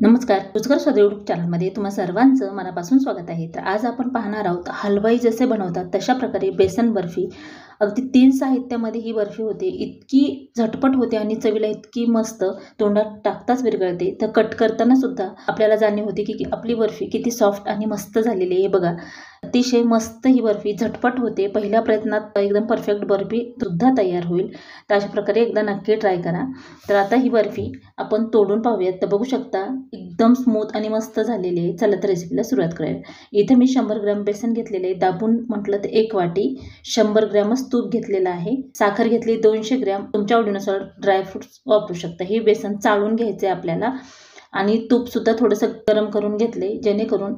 नमस्कार, रुचकर स्वाद यूट्यूब चॅनलमध्ये तुम्हा सर्वांचं मनापासून स्वागत आहे। तर आज आपण पाहणार आहोत हलवाई जसे बनवतात तशा प्रकारे बेसन बर्फी। अगदी 3 साहित्यामध्ये ही बर्फी होते। इतकी झटपट होते आणि चवीला इतकी मस्त, तोंडात टाकताच विरघळते। तर कट करताना सुद्धा आपल्याला जाणीव होते की आपली बर्फी किती सॉफ्ट आणि मस्त झालेली आहे। बघा, अतिशय मस्त ही बर्फी झटपट होते। पहिल्या प्रयत्नात एकदम परफेक्ट बर्फी सुद्धा तयार होईल। तर अशा प्रकारे एकदा नक्की ट्राय करा। तर आता ही बर्फी आपण तोडून पाहूयात। तर बघू शकता एकदम स्मूथ आणि मस्त झालेली आहे। चला तर रेसिपीला सुरुवात करूया। इथे मी 100 ग्रॅम बेसन घेतलेले आहे। दाबून म्हटलं तर 1 वाटी, 100 ग्रॅमच तूप घेतलेलं आहे। साखर घेतली 200 ग्रॅम, तुमच्या आवडीनुसार ड्रायफ्रुट्स वापरू शकता। हे बेसन चाळून घ्यायचे आपल्याला आणि तूप सुद्धा थोडंसं गरम करून घेतले, जेणेकरून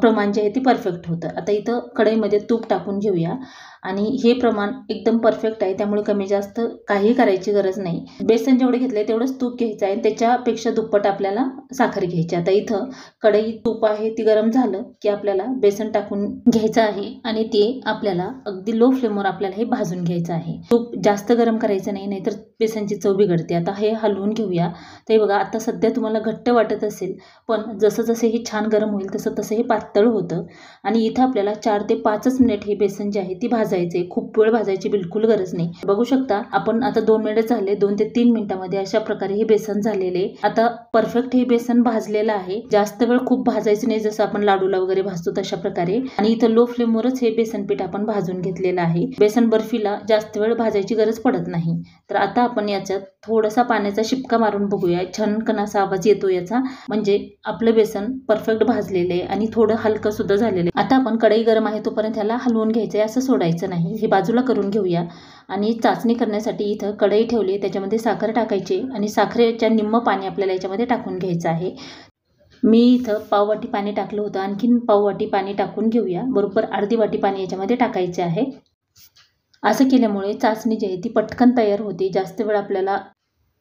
प्रमाण जे आहे ते परफेक्ट होतं। आता इथं कढईमध्ये तूप टाकून घेऊया आणि हे प्रमाण एकदम परफेक्ट आहे, त्यामुळे कमी जास्त काही करायची गरज नाही। बेसन जेवढे घेतले तेवढंच तूप घ्यायचं आहे, त्याच्यापेक्षा दुप्पट आपल्याला साखर घ्यायची। आता इथं कढई तूप आहे ती गरम झालं की आपल्याला बेसन टाकून घ्यायचं आहे आणि ते आपल्याला अगदी लो फ्लेमवर आपल्याला हे भाजून घ्यायचं आहे। तूप जास्त गरम करायचं नाही, नाहीतर बेसनची चव बिघडते। आता हे हलवून घेऊया। ते बघा, आता सध्या तुम्हाला घट्ट वाटत असेल, पण जसं जसं हे छान गरम होईल तसं तसं हे पातळ होतं आणि इथं आपल्याला 4 ते 5 मिनिट हे बेसन जे आहे ती भाजायचे। खूप वेळ भाजायची बिलकुल गरज नाही। बघू शकता आपण आता 2 मिनिट झाले, 2 ते 3 मिनिटांमध्ये अशा प्रकारे हे बेसन झालेले। आता परफेक्ट हे बेसन भाजलेलं आहे। जास्त वेळ खूप भाजायचं नाही, जसं आपण लाडूला वगैरे भाजतो तशा प्रकारे। आणि इथं लो फ्लेमवरच हे बेसन पीठ आपण भाजून घेतलेलं आहे। बेसन बर्फीला जास्त वेळ भाजायची गरज पडत नाही। तर आता आपण याच्यात थोडासा पाण्याचा शिपका मारून बघूया। छनकन असा आवाज येतो याचा, म्हणजे आपलं बेसन परफेक्ट भाजलेलं आहे आणि थोडं हलकं सुद्धा झालेलं आहे। आता आपण कढई गरम आहे तोपर्यंत ह्याला हलवून घ्यायचं आहे, असं सोडायचं नाही। हे बाजूला करून घेऊया आणि चाचणी करण्यासाठी इथं कढई ठेवली, त्याच्यामध्ये साखर टाकायची आणि साखरेच्या निम्म पाणी आपल्याला याच्यामध्ये टाकून घ्यायचं आहे। मी इथं पाव वाटी पाणी टाकलं होतं, आणखीन पाव वाटी पाणी टाकून घेऊया। बरोबर अर्धी वाटी पाणी याच्यामध्ये टाकायचे आहे। असं केल्यामुळे चाचणी जी आहे ती पटकन तयार होते। जास्त वेळ आपल्याला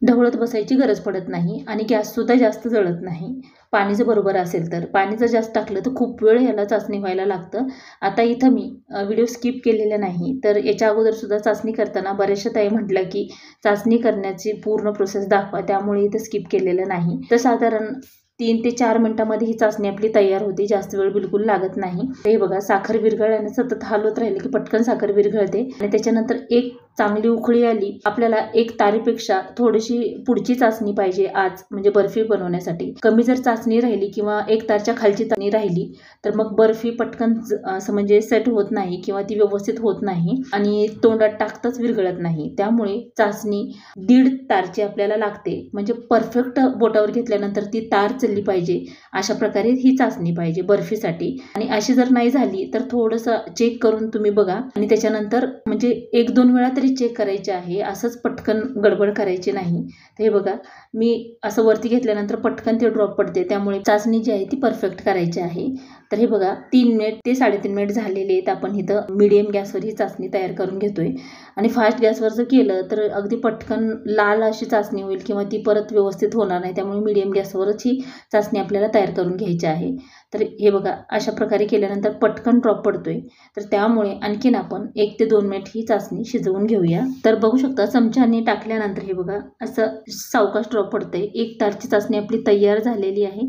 ढवळत बसायची गरज पडत नाही आणि गॅस सुद्धा जास्त जळत नाही। पाणी जर बरोबर असेल तर, पाणी जर जास्त टाकलं तर खूप वेळ ह्याला चाचणी व्हायला लागतं। आता इथं मी व्हिडिओ स्किप केलेला नाही, तर याच्या अगोदर सुद्धा चाचणी करताना बऱ्याचशा ताई म्हटलं की चाचणी करण्याची पूर्ण प्रोसेस दाखवा, त्यामुळे इथं स्किप केलेलं नाही। तर साधारण 3 ते 4 मिनिटांमध्ये ही चाचणी आपली तयार होती। जास्त वेळ बिलकुल लागत नाही। हे बघा, साखर विरघळल्याने सतत हलवत राहिले की पटकन साखर विरघळते आणि त्याच्यानंतर एक चांगली उकळी आली। आपल्याला 1 तारीपेक्षा थोडीशी पुढची चाचणी पाहिजे आज, म्हणजे बर्फी बनवण्यासाठी। कमी जर चाचणी राहिली किंवा 1 तारच्या खालची चाचणी राहिली तर मग बर्फी पटकन असं म्हणजे सेट होत नाही किंवा ती व्यवस्थित होत नाही आणि तोंडात टाकताच विरघळत नाही। त्यामुळे चाचणी 1.5 तारची आपल्याला लागते, म्हणजे परफेक्ट बोटावर घेतल्यानंतर ती तार चलली पाहिजे। अशा प्रकारे ही चाचणी पाहिजे बर्फीसाठी। आणि अशी जर नाही झाली तर थोडंसं चेक करून तुम्ही बघा आणि त्याच्यानंतर म्हणजे 1-2 वेळा तरी चेक करायचे आहे, असंच पटकन गडबड करायची नाही। तर हे बघा, मी असं वरती घेतल्यानंतर पटकन ते ड्रॉप पडते, त्यामुळे चाचणी जी आहे ती परफेक्ट करायची आहे। तर हे बघा, 3 मिनिट ते 3.5 मिनिट झालेले आहेत। आपण इथं मीडियम गॅसवर ही चाचणी तयार करून घेतोय आणि फास्ट गॅसवर जर केलं तर अगदी पटकन लाल अशी चाचणी होईल किंवा ती परत व्यवस्थित होणार नाही। त्यामुळे मीडियम गॅसवरच ही चाचणी आपल्याला तयार करून घ्यायची आहे। तर हे बघा, अशा प्रकारे केल्यानंतर पटकन ड्रॉप पडतोय, तर त्यामुळे आणखीन आपण 1 ते 2 मिनिट ही चाचणी शिजवून घेऊया। तर बघू शकता, चमच्याने टाकल्यानंतर हे बघा असं सावकाश ड्रॉप पडतंय। 1 तारची चाचणी आपली तयार झालेली आहे।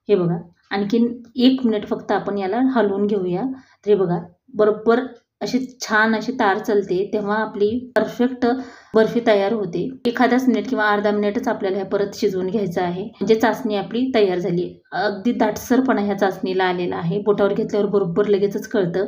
हे बघा, आणखीन 1 मिनिट फक्त आपण याला हलवून घेऊया। तर हे बघा, बरोबर अशी छान अशी तार चलते तेव्हा आपली परफेक्ट बर्फी तयार होते। एखादाच मिनिट किंवा अर्धा मिनिटच आपल्याला हे परत शिजवून घ्यायचं आहे, म्हणजे चाचणी आपली तयार झाली। अगदी दाटसरपणा ह्या चाचणीला आलेला आहे। बोटावर घेतल्यावर बरोबर लगेचच कळतं।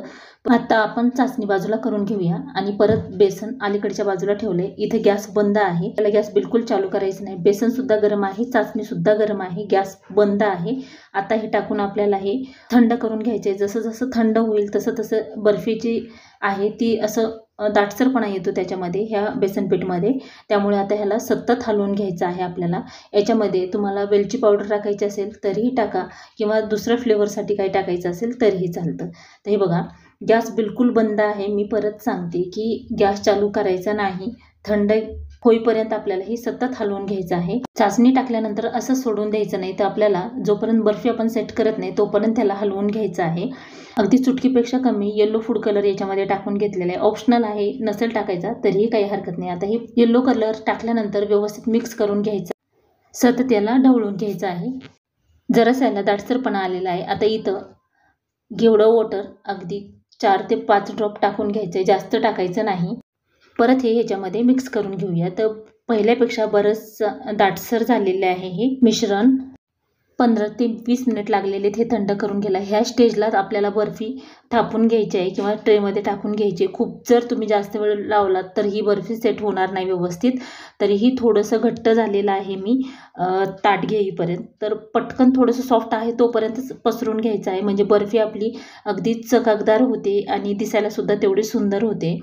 आता आपण चाचणी बाजूला करून घेऊया आणि परत बेसन अलीकडच्या बाजूला ठेवलंय। इथे गॅस बंद आहे, त्याला गॅस बिलकुल चालू करायचं नाही। बेसन सुद्धा गरम आहे, चाचणी सुद्धा गरम आहे, गॅस बंद आहे। आता हे टाकून आपल्याला हे थंड करून घ्यायचे। जसं जसं थंड होईल तसं तसं बर्फीची आहे ती असं दाटसरपणा येतो त्याच्यामध्ये, ह्या बेसन पीठमध्ये। त्यामुळे आता ह्याला सतत हलवून घ्यायचं आहे आपल्याला। याच्यामध्ये तुम्हाला वेलची पावडर टाकायची असेल तरीही टाका किंवा दुसऱ्या फ्लेवरसाठी काही टाकायचं असेल तरीही चालतं। तर हे बघा, गॅस बिलकुल बंद आहे। मी परत सांगते की गॅस चालू करायचा नाही। थंड होईपर्यंत आपल्याला हे सतत हलवून घ्यायचं आहे। चाचणी टाकल्यानंतर असं सोडून द्यायचं नाही, तर आपल्याला जोपर्यंत बर्फी आपण सेट करत नाही तोपर्यंत त्याला हलवून घ्यायचं आहे। अगदी चुटकीपेक्षा कमी येलो फूड कलर याच्यामध्ये टाकून घेतलेला आहे। ऑप्शनल आहे, नसेल टाकायचा तरीही काही हरकत नाही। आता हे येलो कलर टाकल्यानंतर व्यवस्थित मिक्स करून घ्यायचं, सतत याला ढवळून घ्यायचं आहे। जरासा याला दाटसरपणा आलेला आहे. आता इथं घेवडं वॉटर अगदी 4 ते 5 ड्रॉप टाकून घ्यायचं आहे, जास्त टाकायचं नाही. परत हे ह्याच्यामध्ये मिक्स करून घेऊया. तर पहिल्यापेक्षा बरंच दाटसर झालेलं आहे हे मिश्रण. 15 ते 20 मिनिट लागलेले हे थंड करून घ्यायला. ह्या स्टेजलाच आपल्याला बर्फी थापून घ्यायची आहे किंवा ट्रेमध्ये टाकून घ्यायची. खूप जर तुम्ही जास्त वेळ लावलात तर ही बर्फी सेट होणार नाही व्यवस्थित. तरीही थोडंसं घट्ट झालेलं आहे मी ताट घेईपर्यंत. तर पटकन थोडंसं सॉफ्ट आहे तोपर्यंतच पसरून घ्यायचं आहे, म्हणजे बर्फी आपली अगदी चकाकदार होते आणि दिसायलासुद्धा तेवढी सुंदर होते.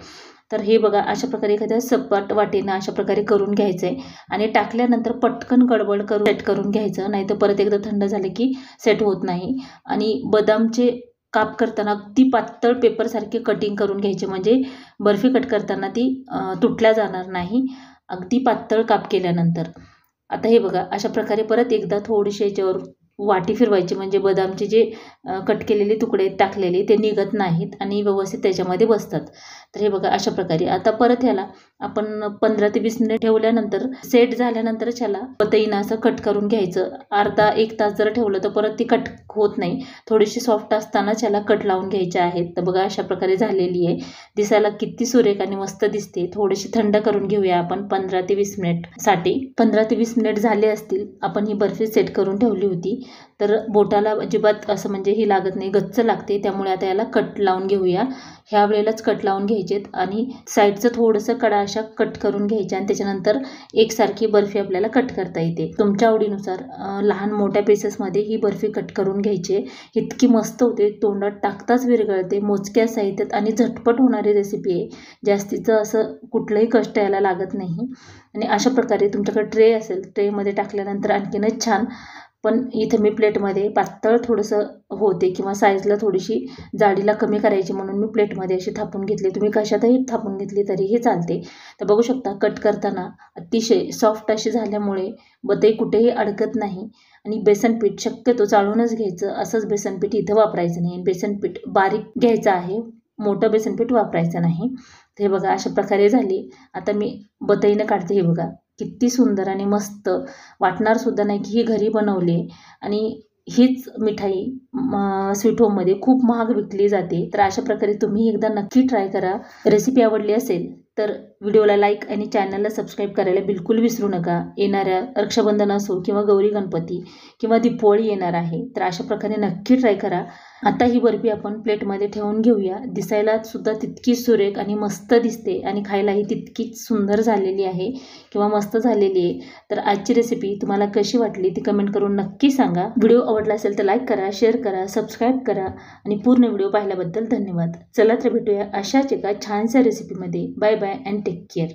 तर हे बघा, अशा प्रकारे एखाद्या सपाट वाटेनं अशा प्रकारे करून घ्यायचं आहे आणि टाकल्यानंतर पटकन गडबड करून सेट करून घ्यायचं, नाही तर परत एकदा थंड झालं की सेट होत नाही. आणि बदामचे काप करताना अगदी पातळ पेपरसारखे कटिंग करून घ्यायचे, म्हणजे बर्फी कट करताना ती तुटल्या जाणार नाही, अगदी पातळ काप केल्यानंतर. आता हे बघा, अशा प्रकारे परत एकदा थोडीशी याच्यावर वाटी फिरवायची, म्हणजे बदामचे जे कट केलेले तुकडे टाकलेले ते निघत नाहीत आणि व्यवस्थित त्याच्यामध्ये बसतात. तर हे बघा, अशा प्रकारे आता परत ह्याला आपण 15 ते 20 मिनिट ठेवल्यानंतर सेट झाल्यानंतरच ह्याला पतईनं असं कट करून घ्यायचं. अर्धा 1 तास जर ठेवलं तर परत ती कट होत नाही. थोडीशी सॉफ्ट असतानाच ह्याला कट लावून घ्यायचे आहेत. तर बघा, अशा प्रकारे झालेली आहे. दिसायला किती सुरेख आणि मस्त दिसते. थोडीशी थंड करून घेऊया आपण 15 ते 20 मिनिटसाठी. 15 ते 20 मिनिट झाले असतील, आपण ही बर्फी सेट करून ठेवली होती. तर बोटाला अजिबात असं म्हणजे ही लागत नाही, गच्च लागते. त्यामुळे आता याला कट लावून घेऊया. ह्या वेळेलाच कट लावून घ्यायचेत आणि साईडचं थोडंसं कडा अशा कट करून घ्यायच्या आणि त्याच्यानंतर एकसारखी बर्फी आपल्याला कट करता येते. तुमच्या आवडीनुसार लहान मोठ्या पीसेसमध्ये ही बर्फी कट करून घ्यायची. इतकी मस्त होते, तोंडात टाकताच विरघळते, मोजक्या साहित्यात आणि झटपट होणारी रेसिपी आहे. जास्तीचं असं कुठलंही कष्ट यायला लागत नाही. आणि अशा प्रकारे तुमच्याकडे ट्रे असेल, ट्रेमध्ये टाकल्यानंतर आणखीनच छान. पण इथे मी प्लेटमध्ये पातळ थोडंसं होते किंवा साईजला थोडीशी जाडीला कमी करायची म्हणून मी प्लेटमध्ये अशी थापून घेतली. तुम्ही कशातही थापून घेतली तरीही चालते. तर बघू शकता, कट करताना अतिशय सॉफ्ट अशी झाल्यामुळे बतई कुठेही अडकत नाही. आणि बेसन पीठ शक्यतो चाळूनच घ्यायचं, असंच बेसन पीठ इथं वापरायचं नाही. बेसन पीठ बारीक घ्यायचं आहे, मोठं बेसन पीठ वापरायचं नाही. हे बघा, अशा प्रकारे झाली. आता मी बतईनं काढते. हे बघा, किती सुंदर आणि मस्त वाटणार सुद्धा नाही की ही घरी बनवली. आणि हीच मिठाई स्वीट होममध्ये खूप महाग विकली जाते. तर अशा प्रकारे तुम्ही एकदा नक्की ट्राय करा. रेसिपी आवडली असेल तर व्हिडिओला लाईक आणि चॅनलला सबस्क्राईब करायला बिलकुल विसरू नका. येणाऱ्या रक्षाबंधन असो किंवा गौरी गणपती किंवा दीपावली येणार आहे, तर अशा प्रकारे नक्की ट्राय करा. आता ही बर्फी आपण प्लेटमध्ये ठेवून घेऊया. दिसायला सुद्धा तितकीच सुरेख आणि मस्त दिसते आणि खायलाही तितकीच सुंदर झालेली आहे किंवा मस्त झालेली आहे. तर आजची रेसिपी तुम्हाला कशी वाटली ती कमेंट करून नक्की सांगा. व्हिडिओ आवडला असेल तर लाईक करा, शेअर करा, सबस्क्राईब करा आणि पूर्ण व्हिडिओ पाहिल्याबद्दल धन्यवाद. चला तर भेटूया अशाच एका छानशा रेसिपीमध्ये. Bye bye and take care.